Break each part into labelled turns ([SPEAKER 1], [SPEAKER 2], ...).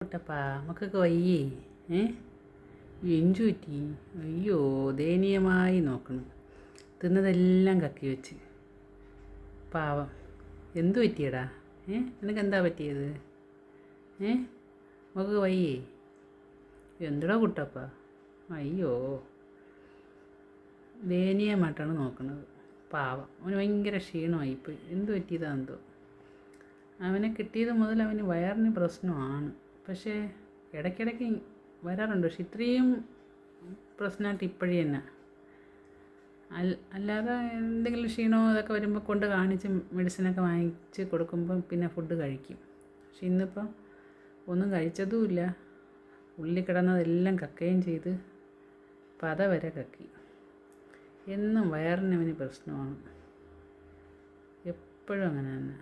[SPEAKER 1] കുട്ടപ്പാ മക്കൾക്ക് വയ്യേ? ഏ എഞ്ചു പറ്റി? അയ്യോ, ദയനീയമായി നോക്കണം. തിന്നതെല്ലാം കക്കി വെച്ച്. പാവം. എന്തു പറ്റിയടാ? നിനക്കെന്താ പറ്റിയത്? മക്കൾക്ക് വയ്യേ? എന്തുടാ കുട്ടപ്പാ? അയ്യോ, ദയനീയമായിട്ടാണ് നോക്കുന്നത്. പാവം, അവന് ഭയങ്കര ക്ഷീണമായിപ്പോയി. എന്തു പറ്റിയതാണെന്തോ. അവനെ കിട്ടിയത് മുതൽ അവന് വയറിന് പ്രശ്നമാണ്. പക്ഷേ ഇടയ്ക്കിടയ്ക്ക് വരാറുണ്ട്. പക്ഷെ ഇത്രയും പ്രശ്നമായിട്ട് ഇപ്പോഴേ തന്നെ അല്ലാതെ എന്തെങ്കിലും ക്ഷീണമോ അതൊക്കെ വരുമ്പോൾ കൊണ്ട് കാണിച്ച് മെഡിസിനൊക്കെ വാങ്ങിച്ച് കൊടുക്കുമ്പം പിന്നെ ഫുഡ് കഴിക്കും. പക്ഷെ ഇന്നിപ്പം ഒന്നും കഴിച്ചതുമില്ല. ഉള്ളിൽ കിടന്നതെല്ലാം കക്കുകയും ചെയ്ത് പത വരെ കക്കി. എന്നും വയറിനവന് പ്രശ്നമാണ്. എപ്പോഴും അങ്ങനെ തന്നെ.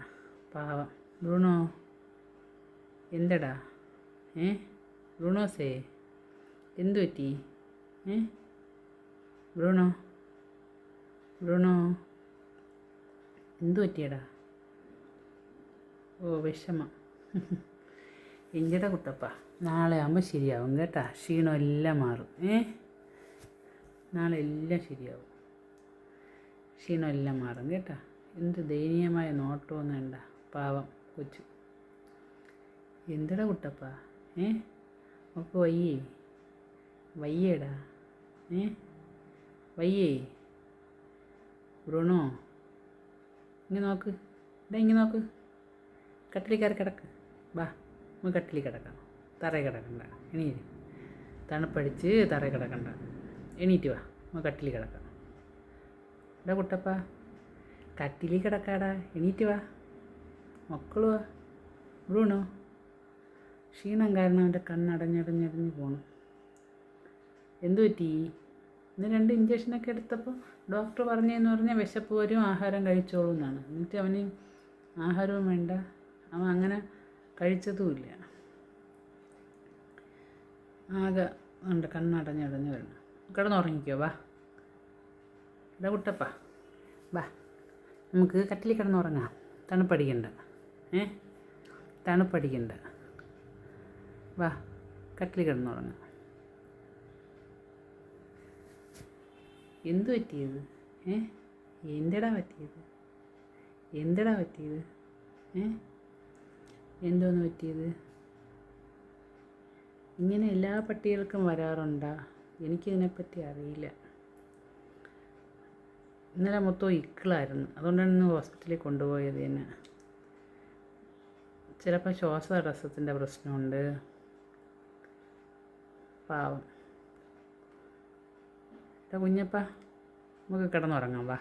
[SPEAKER 1] പാവം. ബ്രൂണോ, എന്തടാ? ബ്രൂണോസേ, എന്തു പറ്റി? ബ്രൂണോ, ബ്രൂണോ, എന്തു പറ്റിയടാ? ഓ, വിഷമം. എഞ്ചടാ കുട്ടപ്പ, നാളെ ആകുമ്പോൾ ശരിയാവും കേട്ടാ. ക്ഷീണം എല്ലാം മാറും. നാളെ എല്ലാം ശരിയാവും. ക്ഷീണം എല്ലാം മാറും കേട്ടാ. എന്ത് ദയനീയമായ നോട്ടമൊന്നും വേണ്ട. പാവം കൊച്ചു. എന്തടാ കുട്ടപ്പ? ഒക്കെ വയ്യേ? വയ്യേടാ? വയ്യേ? ബ്രൂണോ, ഇങ്ങനെ നോക്ക്. ഇങ്ങനെ നോക്ക്. കട്ടിലിൽ കയറി കിടക്ക്. വാ, നമുക്ക് കട്ടിലിൽ കിടക്കാം. തറയിൽ കിടക്കണ്ട. എണീറ്റ്. തണുപ്പടിച്ച് തറയിൽ കിടക്കണ്ട. എണീറ്റ് വാ, നമുക്ക് കട്ടിലിൽ കിടക്കാം. എടാ കുട്ടപ്പ, കട്ടിലിൽ കിടക്കാടാ. എണീറ്റ് വാ. മക്കള് വാ. ബ്രൂണോ, ക്ഷീണം കാരണം അവൻ്റെ കണ്ണടഞ്ഞടഞ്ഞടഞ്ഞ് പോകണം. എന്തു പറ്റി? ഇന്ന് 2 ഇഞ്ചക്ഷനൊക്കെ എടുത്തപ്പോൾ ഡോക്ടർ പറഞ്ഞതെന്ന് പറഞ്ഞാൽ വിശപ്പ് വരും, ആഹാരം കഴിച്ചോളൂ എന്നാണ്. എന്നിട്ട് അവന് ആഹാരവും വേണ്ട. അവൻ അങ്ങനെ കഴിച്ചതുമില്ല. ആകെ ഉണ്ട് കണ്ണടഞ്ഞടഞ്ഞ് വരണം. കിടന്നുറങ്ങിക്കോ. വാ. ഇതാ കുട്ടപ്പ, വാ, നമുക്ക് കട്ടിലിൽ കിടന്നുറങ്ങാം. തണുപ്പടിക്കണ്ട. തണുപ്പടിക്കണ്ട. വാ, കട്ടിലിൽ കിടന്നുറങ്ങാം. എന്തു പറ്റിയത്? എന്തടാ പറ്റിയത്? എന്തടാ പറ്റിയത്? എന്തോന്ന് പറ്റിയത്? ഇങ്ങനെ എല്ലാ പട്ടികൾക്കും വരാറുണ്ടോ? എനിക്കിതിനെപ്പറ്റി അറിയില്ല. ഇന്നലെ മൊത്തം ഇക്കിളായിരുന്നു. അതുകൊണ്ടാണ് ഇന്ന് ഹോസ്പിറ്റലിൽ കൊണ്ടുപോയത് തന്നെ. ചിലപ്പോൾ ശ്വാസതടസ്സത്തിൻ്റെ പ്രശ്നമുണ്ട്. പാവം. കുഞ്ഞപ്പ, നമുക്ക് കിടന്നുറങ്ങാം. വാ.